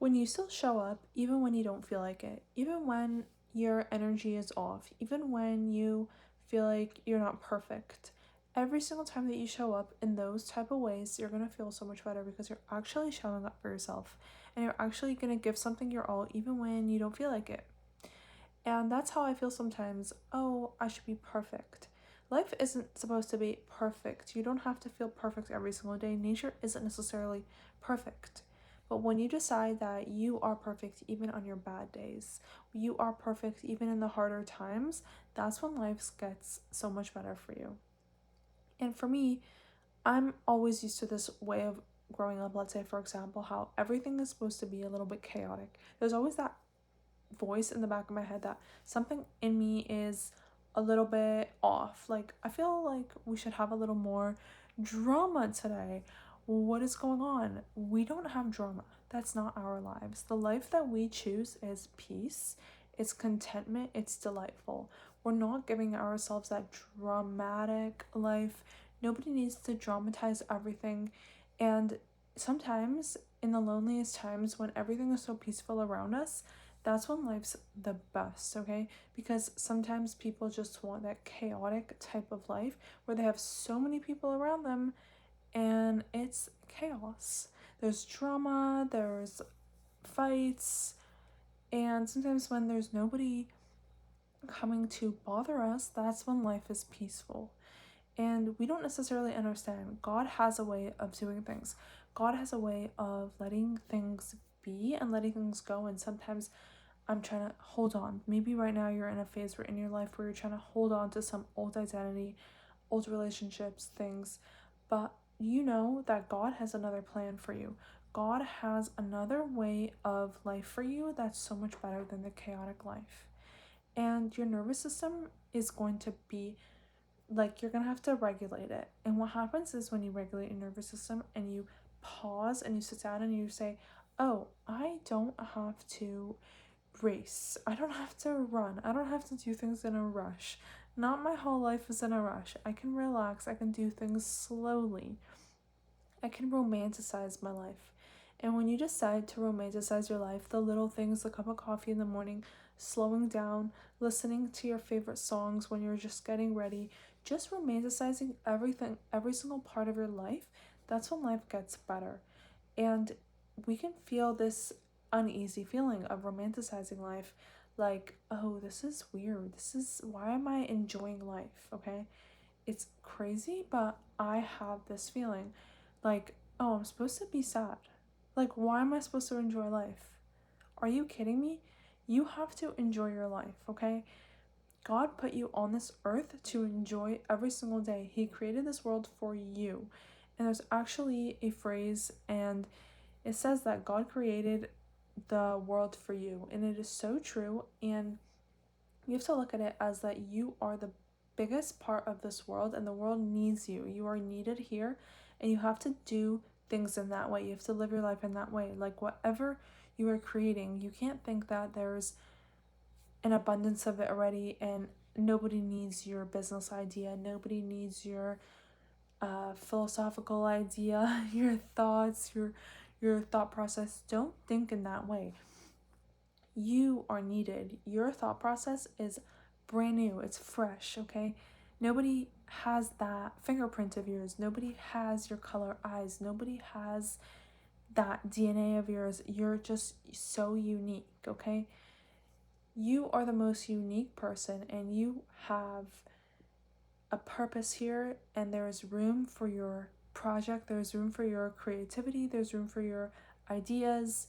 When you still show up, even when you don't feel like it, even when your energy is off, even when you feel like you're not perfect, every single time that you show up in those type of ways, you're going to feel so much better because you're actually showing up for yourself and you're actually going to give something your all even when you don't feel like it. And that's how I feel sometimes. Oh, I should be perfect. Life isn't supposed to be perfect. You don't have to feel perfect every single day. Nature isn't necessarily perfect. But when you decide that you are perfect even on your bad days, you are perfect even in the harder times, that's when life gets so much better for you. And for me, I'm always used to this way of growing up. Let's say, for example, how everything is supposed to be a little bit chaotic. There's always that voice in the back of my head that something in me is a little bit off. Like, I feel like we should have a little more drama today. What is going on? We don't have drama. That's not our lives. The life that we choose is peace, it's contentment, it's delightful. We're not giving ourselves that dramatic life. Nobody needs to dramatize everything. And sometimes, in the loneliest times when everything is so peaceful around us, that's when life's the best, okay? Because sometimes people just want that chaotic type of life where they have so many people around them and it's chaos. There's drama, there's fights, and sometimes when there's nobody coming to bother us, that's when life is peaceful. And we don't necessarily understand. God has a way of doing things. God has a way of letting things be and letting things go. And sometimes I'm trying to hold on. Maybe right now you're in a phase where in your life where you're trying to hold on to some old identity, old relationships, things, but you know that God has another plan for you. God has another way of life for you that's so much better than the chaotic life. And your nervous system is going to be like, you're gonna have to regulate it. And what happens is when you regulate your nervous system and you pause and you sit down and you say, oh, I don't have to race. I don't have to run. I don't have to do things in a rush. Not my whole life is in a rush. I can relax. I can do things slowly. I can romanticize my life. And when you decide to romanticize your life, the little things, the cup of coffee in the morning, slowing down, listening to your favorite songs when you're just getting ready, just romanticizing everything, every single part of your life, that's when life gets better. And we can feel this uneasy feeling of romanticizing life, like, oh, this is weird. Why am I enjoying life? Okay. It's crazy, but I have this feeling like, oh, I'm supposed to be sad. Like, why am I supposed to enjoy life? Are you kidding me? You have to enjoy your life, okay? God put you on this earth to enjoy every single day. He created this world for you. And there's actually a phrase, and it says that God created the world for you. And it is so true. And you have to look at it as that you are the biggest part of this world and the world needs you. You are needed here and you have to do things in that way. You have to live your life in that way. Like, whatever you are creating, you can't think that there's an abundance of it already and nobody needs your business idea. Nobody needs your philosophical idea, your thoughts, your thought process. Don't think in that way. You are needed. Your thought process is brand new, it's fresh, okay? Nobody has that fingerprint of yours. Nobody has your color eyes. Nobody has that DNA of yours. You're just so unique, okay? You are the most unique person and you have a purpose here, and there is room for your project, there's room for your creativity, there's room for your ideas.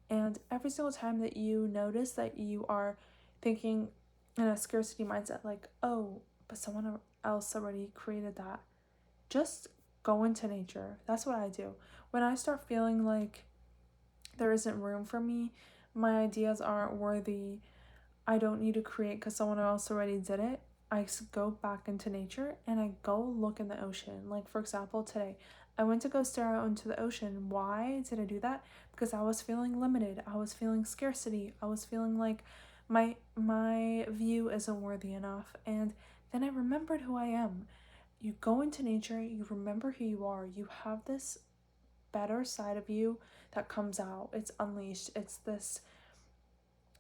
And every single time that you notice that you are thinking in a scarcity mindset, like, oh, but someone else already created that, just go into nature. That's what I do. When I start feeling like there isn't room for me, my ideas aren't worthy, I don't need to create because someone else already did it, I go back into nature and I go look in the ocean. Like, for example, today I went to go stare out into the ocean. Why did I do that? Because I was feeling limited. I was feeling scarcity. I was feeling like my view isn't worthy enough. And then I remembered who I am. You go into nature, you remember who you are. You have this better side of you that comes out. It's unleashed. It's this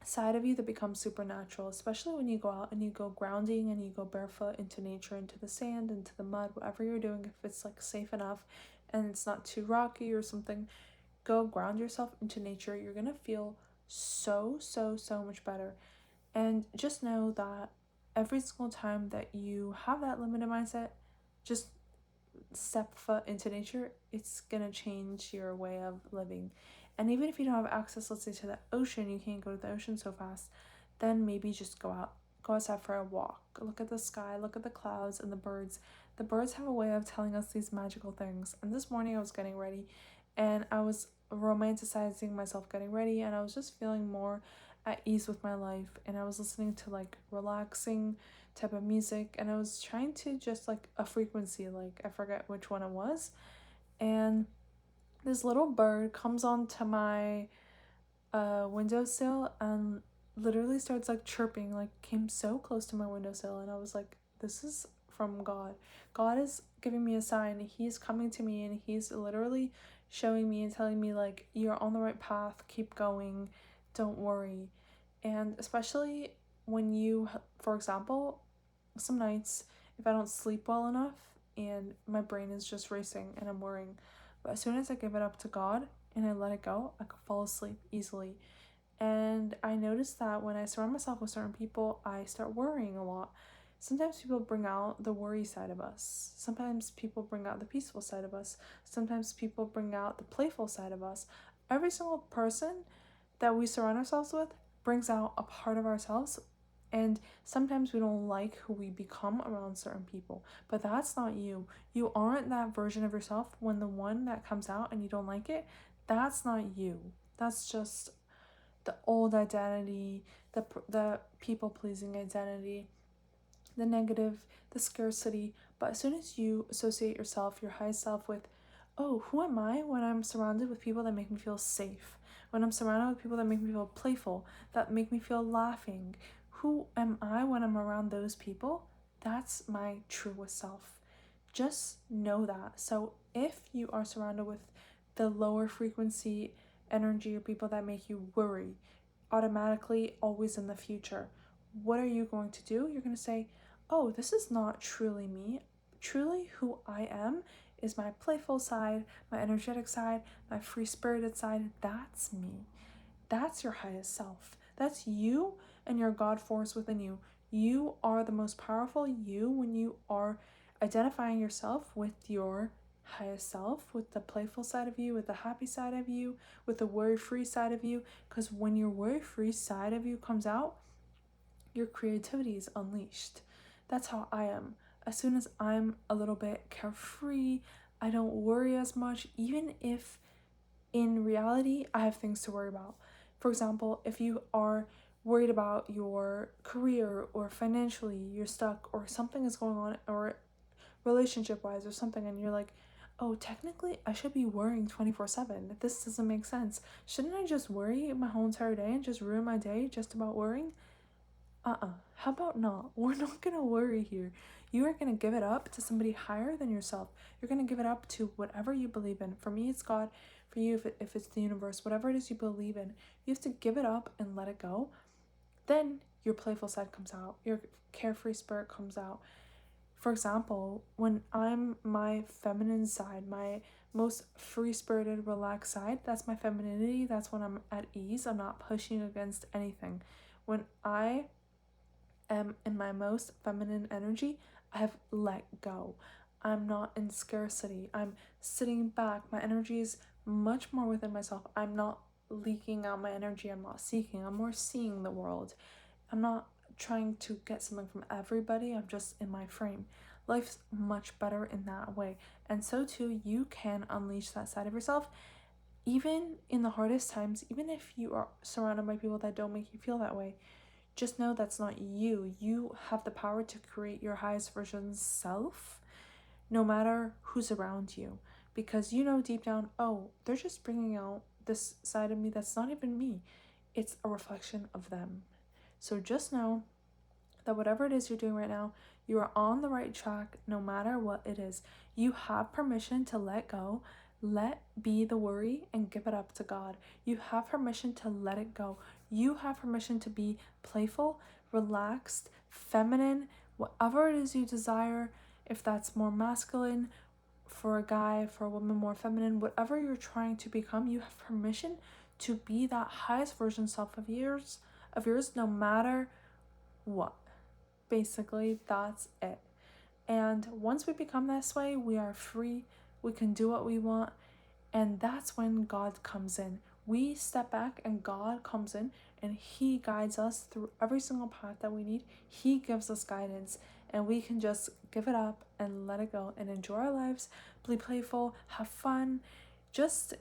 side of you that becomes supernatural, especially when you go out and you go grounding and you go barefoot into nature, into the sand, into the mud, whatever you're doing. If it's like safe enough and it's not too rocky or something, go ground yourself into nature. You're gonna feel so much better. And just know that every single time that you have that limited mindset, just step foot into nature, it's gonna change your way of living. And even if you don't have access, let's say, to the ocean, you can't go to the ocean so fast, then maybe just go outside for a walk, look at the sky, look at the clouds and the birds. The birds have a way of telling us these magical things. And this morning I was getting ready and I was romanticizing myself getting ready, and I was just feeling more at ease with my life, and I was listening to like relaxing type of music, and I was trying to just like a frequency, like I forget which one it was, and this little bird comes onto my windowsill and literally starts like chirping, like came so close to my windowsill, and I was like, this is from God. God is giving me a sign. He's coming to me and he's literally showing me and telling me like, you're on the right path, keep going, don't worry. And especially when you, for example, some nights if I don't sleep well enough and my brain is just racing and I'm worrying, but as soon as I give it up to God and I let it go, I can fall asleep easily. And I noticed that when I surround myself with certain people, I start worrying a lot. Sometimes people bring out the worry side of us. Sometimes people bring out the peaceful side of us. Sometimes people bring out the playful side of us. Every single person that we surround ourselves with brings out a part of ourselves. And sometimes we don't like who we become around certain people, but that's not you. You aren't that version of yourself. When the one that comes out and you don't like it, that's not you. That's just the old identity, the people pleasing identity, the negative, the scarcity. But as soon as you associate yourself, your highest self, with, oh, who am I when I'm surrounded with people that make me feel safe? When I'm surrounded with people that make me feel playful, that make me feel laughing, who am I when I'm around those people? That's my truest self. Just know that. So if you are surrounded with the lower frequency energy or people that make you worry, automatically always in the future, what are you going to do? You're going to say, oh, this is not truly me. Truly who I am is my playful side, my energetic side, my free spirited side. That's me. That's your highest self. That's you and your God force within you. You are the most powerful you when you are identifying yourself with your highest self, with the playful side of you, with the happy side of you, with the worry-free side of you. Because when your worry-free side of you comes out, your creativity is unleashed. That's how I am. As soon as I'm a little bit carefree, I don't worry as much, even if in reality I have things to worry about. For example, if you are worried about your career or financially you're stuck or something is going on, or relationship wise or something, and you're like, oh, technically I should be worrying 24/7. This doesn't make sense. Shouldn't I just worry my whole entire day and just ruin my day just about worrying? How about not? We're not gonna worry here. You are gonna give it up to somebody higher than yourself. You're gonna give it up to whatever you believe in. For me, it's God. For you, if it's the universe, whatever it is you believe in, you have to give it up and let it go. Then your playful side comes out. Your carefree spirit comes out. For example, when I'm my feminine side, my most free spirited, relaxed side, that's my femininity. That's when I'm at ease. I'm not pushing against anything. When I am in my most feminine energy, I have let go. I'm not in scarcity. I'm sitting back. My energy is much more within myself. I'm not leaking out my energy. I'm not seeking. I'm more seeing the world. I'm not trying to get something from everybody. I'm just in my frame. Life's much better in that way. And so too, you can unleash that side of yourself even in the hardest times, even if you are surrounded by people that don't make you feel that way. Just know that's not you. You have the power to create your highest version self, no matter who's around you. Because you know deep down, oh, they're just bringing out this side of me that's not even me. It's a reflection of them. So just know that whatever it is you're doing right now, you are on the right track no matter what it is. You have permission to let go. Let be the worry and give it up to God. You have permission to let it go. You have permission to be playful, relaxed, feminine, whatever it is you desire. If that's more masculine for a guy, for a woman more feminine, whatever you're trying to become, you have permission to be that highest version self of yours, no matter what. Basically, that's it. And once we become this way, we are free. We can do what we want. And that's when God comes in. We step back and God comes in and He guides us through every single path that we need. He gives us guidance and we can just give it up and let it go and enjoy our lives, be playful, have fun, just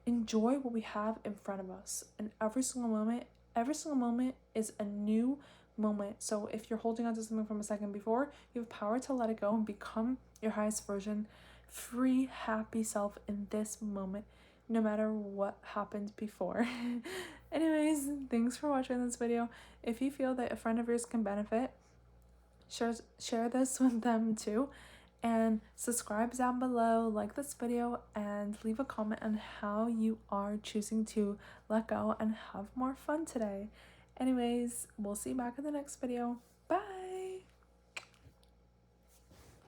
enjoy what we have in front of us. And every single moment is a new moment. So if you're holding on to something from a second before, you have power to let it go and become your highest version, free, happy self in this moment, no matter what happened before. Anyways, thanks for watching this video. If you feel that a friend of yours can benefit, share this with them too, and subscribe down below, like this video, and leave a comment on how you are choosing to let go and have more fun today. Anyways, we'll see you back in the next video. Bye.